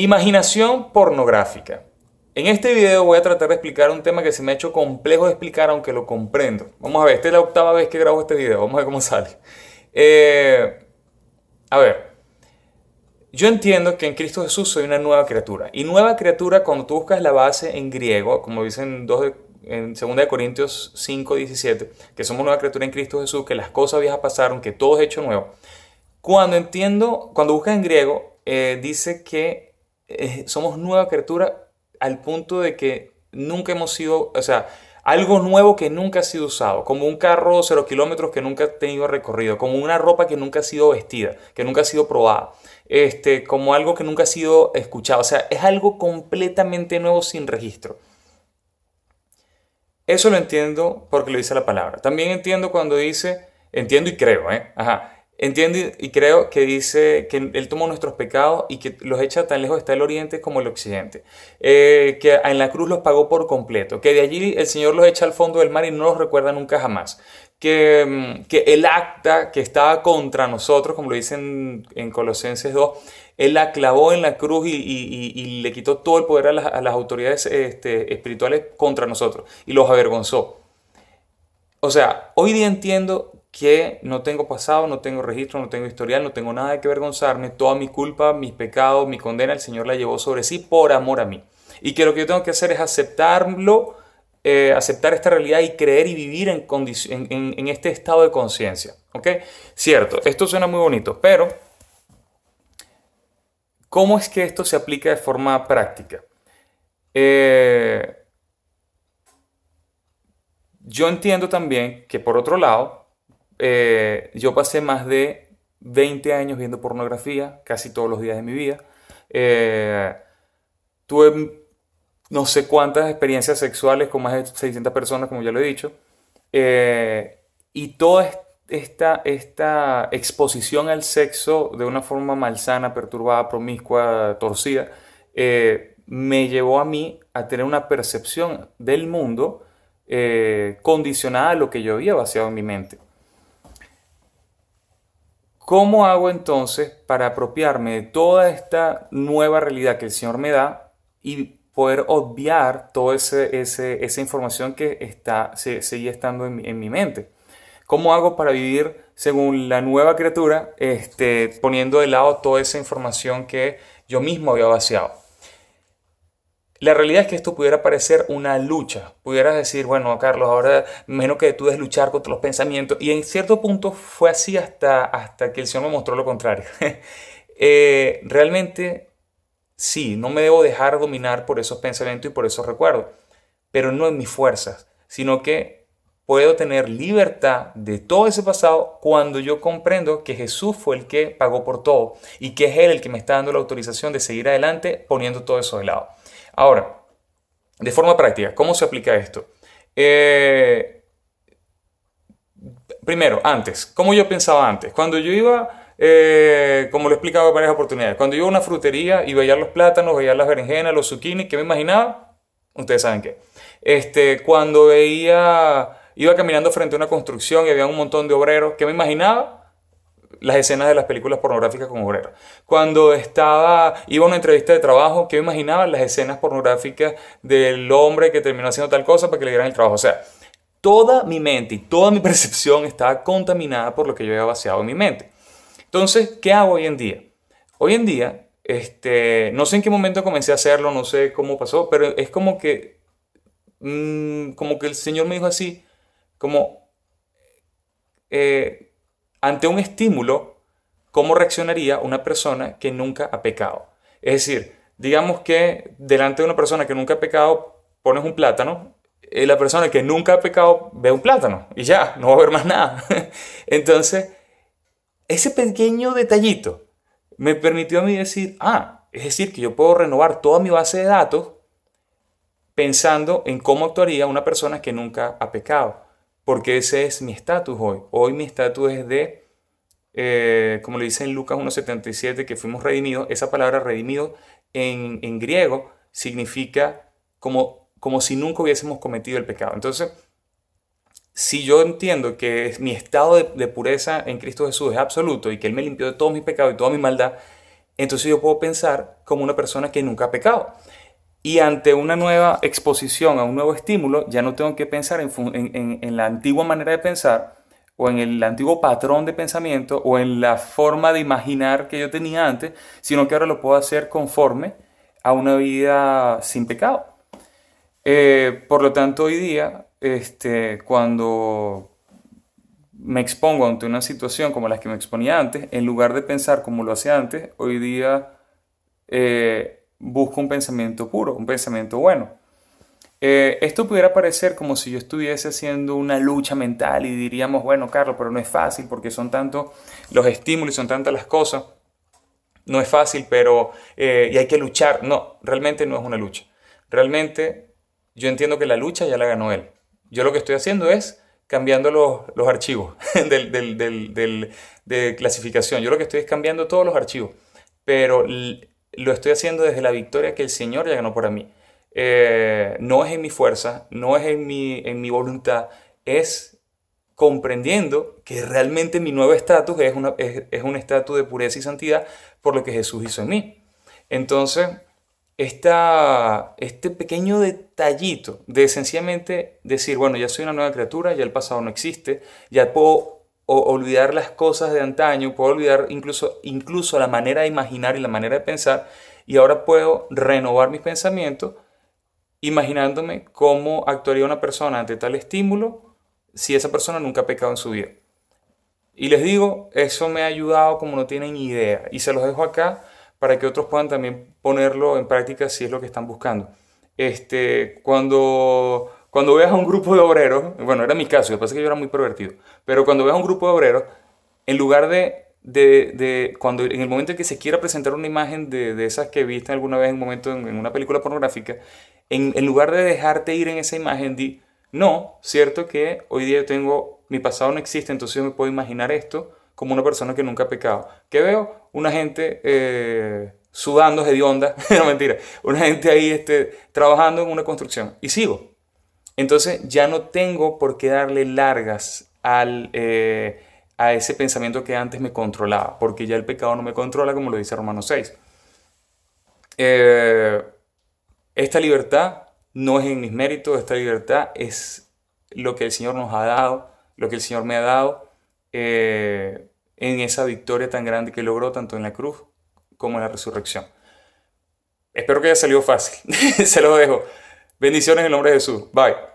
Imaginación pornográfica. En este video voy a tratar de explicar un tema que se me ha hecho complejo de explicar, aunque lo comprendo. Vamos a ver, esta es la octava vez que grabo este video. Vamos a ver cómo sale. A ver, yo entiendo que en Cristo Jesús soy una nueva criatura. Y nueva criatura, cuando tú buscas la base en griego, como dicen en 2 Corintios 5:17, que somos nueva criatura en Cristo Jesús, que las cosas viejas pasaron, que todo es hecho nuevo. Cuando buscas en griego, dice que somos nueva criatura al punto de que nunca hemos sido, o sea, algo nuevo que nunca ha sido usado, como un carro 0 kilómetros que nunca ha tenido recorrido, como una ropa que nunca ha sido vestida, que nunca ha sido probada, como algo que nunca ha sido escuchado, o sea, es algo completamente nuevo sin registro. Eso lo entiendo porque lo dice la palabra. También entiendo cuando dice, entiendo y creo, Ajá. Entiendo y creo que dice que Él tomó nuestros pecados y que los echa tan lejos está el oriente como el occidente. Que en la cruz los pagó por completo. Que de allí el Señor los echa al fondo del mar y no los recuerda nunca jamás. Que el acta que estaba contra nosotros, como lo dice en Colosenses 2, Él la clavó en la cruz y le quitó todo el poder a las autoridades espirituales contra nosotros y los avergonzó. O sea, hoy día entiendo que no tengo pasado, no tengo registro, no tengo historial, no tengo nada de que avergonzarme. Toda mi culpa, mis pecados, mi condena, el Señor la llevó sobre sí por amor a mí. Y que lo que yo tengo que hacer es aceptarlo, aceptar esta realidad y creer y vivir en este estado de conciencia. ¿Ok? Cierto, esto suena muy bonito, pero ¿cómo es que esto se aplica de forma práctica? Yo entiendo también que por otro lado, yo pasé más de 20 años viendo pornografía, casi todos los días de mi vida. Tuve no sé cuántas experiencias sexuales con más de 600 personas, como ya lo he dicho. Y toda esta exposición al sexo de una forma malsana, perturbada, promiscua, torcida, me llevó a mí a tener una percepción del mundo condicionada a lo que yo había vaciado en mi mente. ¿Cómo hago entonces para apropiarme de toda esta nueva realidad que el Señor me da y poder obviar toda esa información que seguía estando en mi mente? ¿Cómo hago para vivir según la nueva criatura, poniendo de lado toda esa información que yo mismo había vaciado? La realidad es que esto pudiera parecer una lucha. Pudieras decir, bueno, Carlos, ahora menos que tú debes luchar contra los pensamientos. Y en cierto punto fue así hasta que el Señor me mostró lo contrario. Realmente, sí, no me debo dejar dominar por esos pensamientos y por esos recuerdos. Pero no en mis fuerzas, sino que puedo tener libertad de todo ese pasado cuando yo comprendo que Jesús fue el que pagó por todo y que es Él el que me está dando la autorización de seguir adelante poniendo todo eso de lado. Ahora, de forma práctica, ¿cómo se aplica esto? Primero, antes, ¿cómo yo pensaba antes? Cuando yo iba, como lo he explicado en varias oportunidades, cuando yo iba a una frutería y veía los plátanos, veía las berenjenas, los zucchini, ¿qué me imaginaba? Ustedes saben qué. Cuando iba caminando frente a una construcción y había un montón de obreros, ¿qué me imaginaba? Las escenas de las películas pornográficas con obreros. Cuando iba a una entrevista de trabajo, ¿qué me imaginaba? Las escenas pornográficas del hombre que terminó haciendo tal cosa para que le dieran el trabajo. O sea, toda mi mente y toda mi percepción estaba contaminada por lo que yo había vaciado en mi mente. Entonces, ¿qué hago hoy en día? Hoy en día, no sé en qué momento comencé a hacerlo, no sé cómo pasó, pero es como que el Señor me dijo así, como... ante un estímulo, ¿cómo reaccionaría una persona que nunca ha pecado? Es decir, digamos que delante de una persona que nunca ha pecado pones un plátano, y la persona que nunca ha pecado ve un plátano y ya, no va a ver más nada. Entonces, ese pequeño detallito me permitió a mí decir, es decir, que yo puedo renovar toda mi base de datos pensando en cómo actuaría una persona que nunca ha pecado. Porque ese es mi estatus hoy. Hoy mi estatus es como le dice en Lucas 1:77, que fuimos redimidos. Esa palabra redimido en griego significa como si nunca hubiésemos cometido el pecado. Entonces, si yo entiendo que mi estado de pureza en Cristo Jesús es absoluto y que Él me limpió de todos mis pecados y toda mi maldad, entonces yo puedo pensar como una persona que nunca ha pecado. Y ante una nueva exposición a un nuevo estímulo, ya no tengo que pensar en la antigua manera de pensar, o en el antiguo patrón de pensamiento, o en la forma de imaginar que yo tenía antes, sino que ahora lo puedo hacer conforme a una vida sin pecado. Por lo tanto, hoy día, cuando me expongo ante una situación como la que me exponía antes, en lugar de pensar como lo hacía antes, hoy día busco un pensamiento puro, un pensamiento bueno. Esto pudiera parecer como si yo estuviese haciendo una lucha mental y diríamos, bueno, Carlos, pero no es fácil porque son tantos los estímulos, son tantas las cosas. No es fácil, pero y hay que luchar. No, realmente no es una lucha. Realmente yo entiendo que la lucha ya la ganó él. Yo lo que estoy haciendo es cambiando los archivos de clasificación. Yo lo que estoy es cambiando todos los archivos, pero lo estoy haciendo desde la victoria que el Señor ya ganó para mí. No es en mi fuerza, no es en mi voluntad, es comprendiendo que realmente mi nuevo estatus es un estatus de pureza y santidad por lo que Jesús hizo en mí. Entonces, este pequeño detallito de sencillamente decir, bueno, ya soy una nueva criatura, ya el pasado no existe, ya puedo olvidar las cosas de antaño, puedo olvidar incluso la manera de imaginar y la manera de pensar, y ahora puedo renovar mis pensamientos imaginándome cómo actuaría una persona ante tal estímulo si esa persona nunca ha pecado en su vida. Y les digo, eso me ha ayudado como no tienen idea. Y se los dejo acá para que otros puedan también ponerlo en práctica si es lo que están buscando. Cuando veas a un grupo de obreros, bueno, era mi caso, lo que pasa es que yo era muy pervertido, pero cuando veas a un grupo de obreros, en lugar cuando en el momento en que se quiera presentar una imagen de esas que viste alguna vez en un momento en una película pornográfica, en lugar de dejarte ir en esa imagen, di, no, cierto que hoy día yo tengo, mi pasado no existe, entonces yo me puedo imaginar esto como una persona que nunca ha pecado. ¿Qué veo? Una gente sudando hedionda, no mentira, una gente ahí trabajando en una construcción y sigo. Entonces ya no tengo por qué darle largas a ese pensamiento que antes me controlaba, porque ya el pecado no me controla, como lo dice Romanos 6. Eh, esta libertad no es en mis méritos, esta libertad es lo que el Señor nos ha dado, lo que el Señor me ha dado en esa victoria tan grande que logró tanto en la cruz como en la resurrección. Espero que haya salido fácil. Se lo dejo. Bendiciones en el nombre de Jesús. Bye.